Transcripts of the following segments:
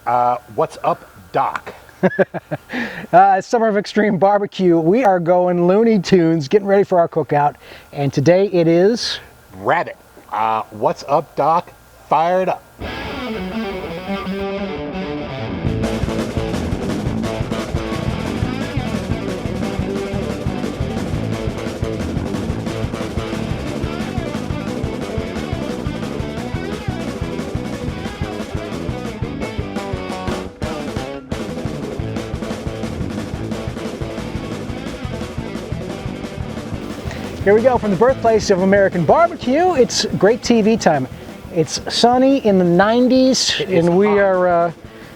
What's up, Doc? Summer of Extreme Barbecue. We are going Looney Tunes, getting ready for our cookout. And today it is... Rabbit. What's up, Doc? Fired up. Here we go from the birthplace of American barbecue. It's great TV time. It's sunny in the 90s, and we are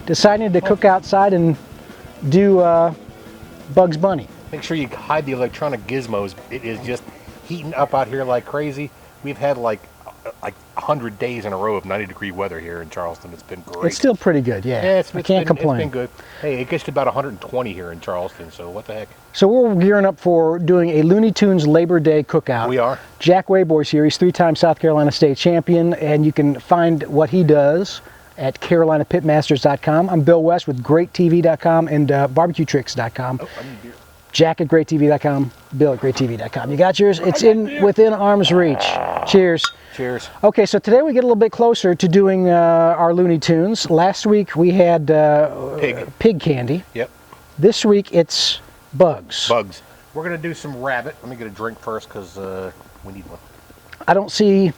deciding to cook outside and do Bugs Bunny. Make sure you hide the electronic gizmos. It is just heating up out here like crazy. We've had like 100 days in a row of 90-degree weather here in Charleston. It's been great. It's still pretty good, yeah. I can't complain. It's been good. Hey, it gets to about 120 here in Charleston, so what the heck? So we're gearing up for doing a Looney Tunes Labor Day cookout. We are. Jack Wayboy's here. He's 3-time South Carolina State Champion, and you can find what he does at CarolinaPitmasters.com. I'm Bill West with GreatTV.com and BarbecueTricks.com. Oh, I need beer. Jack at GreatTV.com, Bill at GreatTV.com. You got yours? It's within arm's reach. Cheers. Cheers. Okay, so today we get a little bit closer to doing our Looney Tunes. Last week we had pig candy. Yep. This week it's bugs. Bugs. We're going to do some rabbit. Let me get a drink first because we need one. I don't see...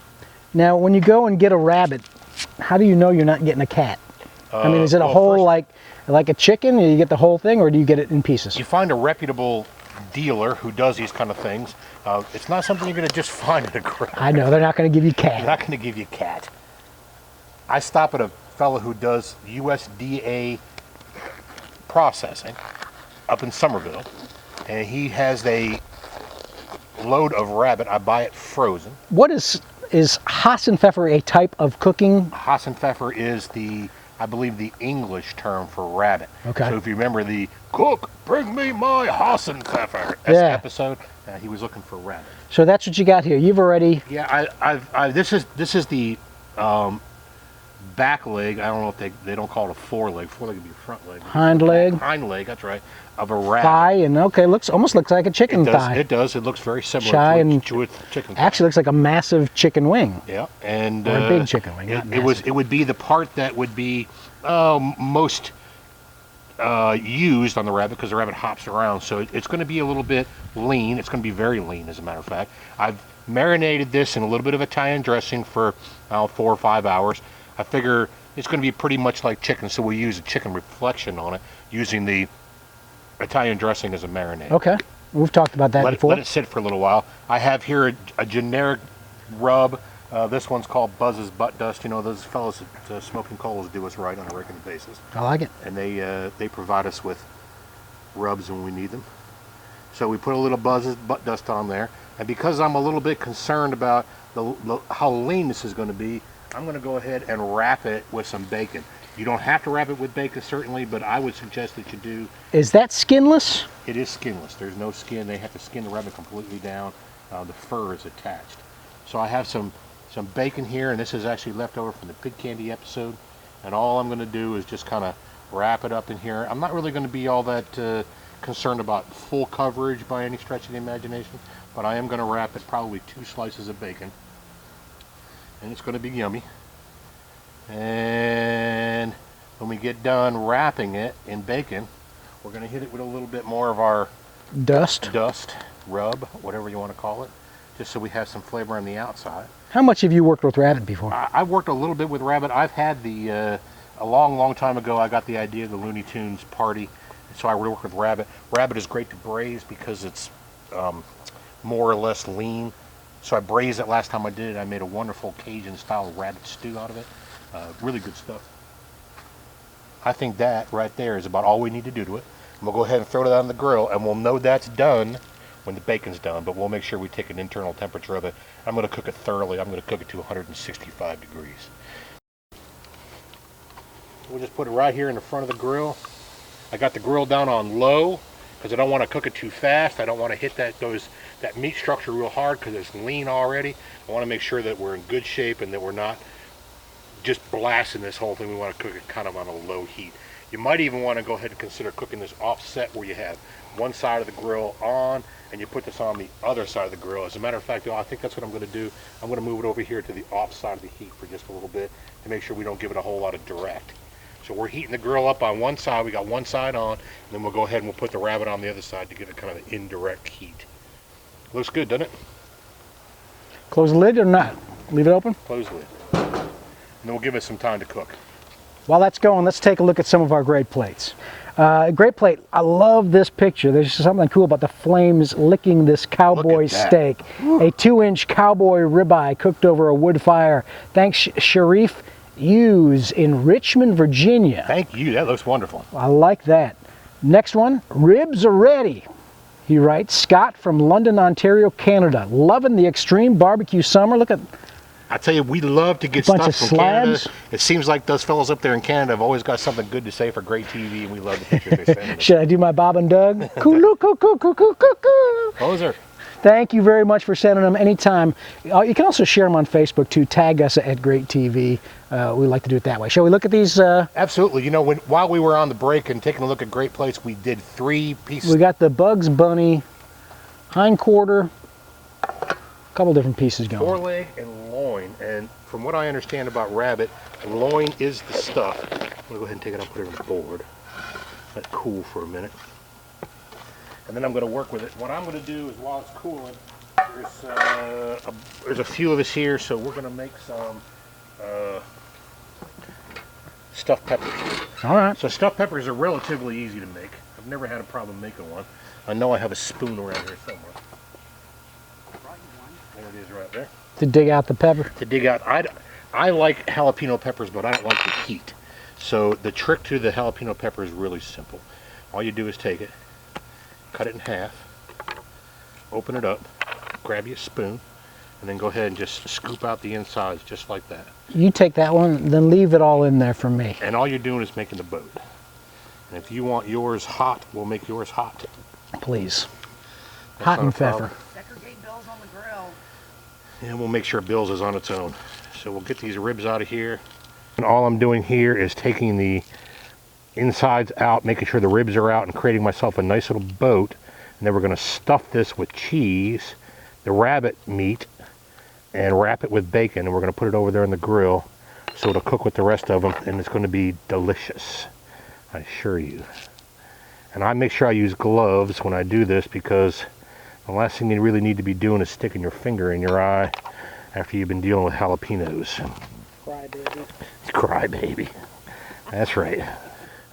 Now, when you go and get a rabbit, how do you know you're not getting a cat? I mean, is it a whole, like a chicken? You get the whole thing, or do you get it in pieces? You find a reputable dealer who does these kind of things. It's not something you're going to just find at a grill. I know, they're not going to give you cat. They're not going to give you cat. I stop at a fellow who does USDA processing up in Somerville, and he has a load of rabbit. I buy it frozen. What is HOTinfeffer a type of cooking? HOTinfeffer is I believe the English term for rabbit. Okay. So if you remember the "Cook, bring me my HOTinfeffer" episode, he was looking for rabbit. So that's what you got here. You've already... Yeah, this is the back leg. I don't know if they don't call it a foreleg. Foreleg would be front leg. Hind leg. Hind leg. That's right. Of a rabbit. Thigh, and okay, almost looks like a chicken thigh. It does. It looks very similar to a chicken thigh. Actually looks like a massive chicken wing. Yeah, and or a big chicken wing. It would be the part that would be most used on the rabbit because the rabbit hops around. So it's going to be a little bit lean. It's going to be very lean, as a matter of fact. I've marinated this in a little bit of Italian dressing for 4 or 5 hours. I figure it's going to be pretty much like chicken, so we use a chicken reflection on it using the Italian dressing as a marinade. Okay, we've talked about that before. Let it sit for a little while. I have here a generic rub. This one's called Buzz's Butt Dust. You know, those fellows at Smoking Coals do us right on a regular basis. I like it. And they provide us with rubs when we need them. So we put a little Buzz's Butt Dust on there. And because I'm a little bit concerned about how lean this is going to be, I'm going to go ahead and wrap it with some bacon. You don't have to wrap it with bacon, certainly, but I would suggest that you do. Is that skinless? It is skinless. There's no skin. They have to skin the rabbit completely down. The fur is attached. So I have some bacon here, and this is actually left over from the pig candy episode. And all I'm going to do is just kind of wrap it up in here. I'm not really going to be all that concerned about full coverage by any stretch of the imagination, but I am going to wrap it probably 2 slices of bacon. And it's going to be yummy. And when we get done wrapping it in bacon, we're going to hit it with a little bit more of our dust, rub, whatever you want to call it, just so we have some flavor on the outside. How much have you worked with rabbit before? I've worked a little bit with rabbit. I've had a long time ago, I got the idea of the Looney Tunes party, so I worked with rabbit. Rabbit is great to braise because it's more or less lean. So I braised it last time I did it. I made a wonderful Cajun-style rabbit stew out of it. Really good stuff. I think that right there is about all we need to do to it. And we'll go ahead and throw it on the grill, and we'll know that's done when the bacon's done, but we'll make sure we take an internal temperature of it. I'm going to cook it thoroughly. I'm going to cook it to 165 degrees. We'll just put it right here in the front of the grill. I got the grill down on low because I don't want to cook it too fast. I don't want to hit that meat structure real hard because it's lean already. I want to make sure that we're in good shape and that we're not just blasting this whole thing. We want to cook it kind of on a low heat. You might even want to go ahead and consider cooking this offset, where you have one side of the grill on and you put this on the other side of the grill. As a matter of fact, I think that's what I'm going to do. I'm going to move it over here to the off side of the heat for just a little bit to make sure we don't give it a whole lot of direct. So we're heating the grill up on one side. We got one side on, and then we'll go ahead and we'll put the rabbit on the other side to give it kind of an indirect heat. Looks good, doesn't it? Close the lid or not? Leave it open? Close the lid. And then we'll give it some time to cook. While that's going, let's take a look at some of our great plates. Great plate, I love this picture. There's something cool about the flames licking this cowboy steak. A 2-inch cowboy ribeye cooked over a wood fire. Thanks, Sharif Hughes in Richmond, Virginia. Thank you, that looks wonderful. I like that. Next one, ribs are ready. He writes, Scott from London, Ontario, Canada. Loving the extreme barbecue summer. Look at I tell you, we love to get stuff from Canada. It seems like those fellows up there in Canada have always got something good to say for great TV, and we love the pictures they send us. Should I do my Bob and Doug? Poser. Thank you very much for sending them anytime. You can also share them on Facebook too. Tag us at Great TV. We like to do it that way. Shall we look at these? Absolutely. You know, while we were on the break and taking a look at great plates, we did 3 pieces. We got the Bugs Bunny hindquarter, a couple different pieces going. Foreleg and loin. And from what I understand about rabbit, loin is the stuff. I'm going to go ahead and take it out and put it on the board. Let it cool for a minute. And then I'm going to work with it. What I'm going to do is, while it's cooling, there's a few of us here, so we're going to make some stuffed peppers. All right. So stuffed peppers are relatively easy to make. I've never had a problem making one. I know I have a spoon around here somewhere. There it is right there. To dig out the pepper? To dig out. I like jalapeno peppers, but I don't like the heat. So the trick to the jalapeno pepper is really simple. All you do is take it, cut it in half, open it up, grab you a spoon, and then go ahead and just scoop out the insides just like that. You take that one, then leave it all in there for me. And all you're doing is making the boat. And if you want yours hot, we'll make yours hot. Please. HOTinfeffer. Segregate Bill's on the grill. And we'll make sure Bill's is on its own. So we'll get these ribs out of here. And all I'm doing here is taking the insides out, making sure the ribs are out, and creating myself a nice little boat. And then we're going to stuff this with cheese, the rabbit meat, and wrap it with bacon. And we're going to put it over there in the grill so it'll cook with the rest of them, and it's going to be delicious, I assure you. And I make sure I use gloves when I do this, because the last thing you really need to be doing is sticking your finger in your eye after you've been dealing with jalapenos. Cry, baby. Cry, baby. That's right.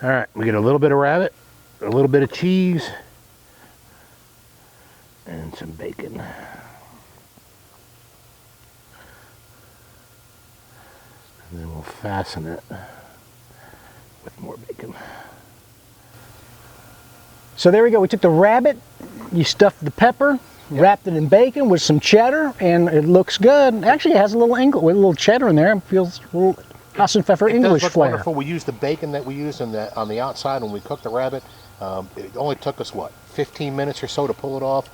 All right, we get a little bit of rabbit, a little bit of cheese, and some bacon. And then we'll fasten it with more bacon. So there we go. We took the rabbit, you stuffed the pepper, wrapped it in bacon with some cheddar, and it looks good. Actually, it has a little with a little cheddar in there. It feels a little HOTinfeffer English look flair. Wonderful. We used the bacon that we used on the outside when we cooked the rabbit. It only took us, what, 15 minutes or so to pull it off.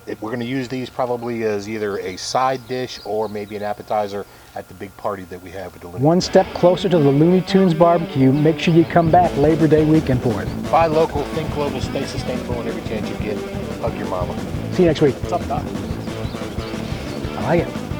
We're going to use these probably as either a side dish or maybe an appetizer at the big party that we have with the Looney Tunes. One step closer to the Looney Tunes barbecue. Make sure you come back Labor Day weekend for it. Buy local, think global, stay sustainable, and every chance you get, hug your mama. See you next week. What's up, Doc? I like it.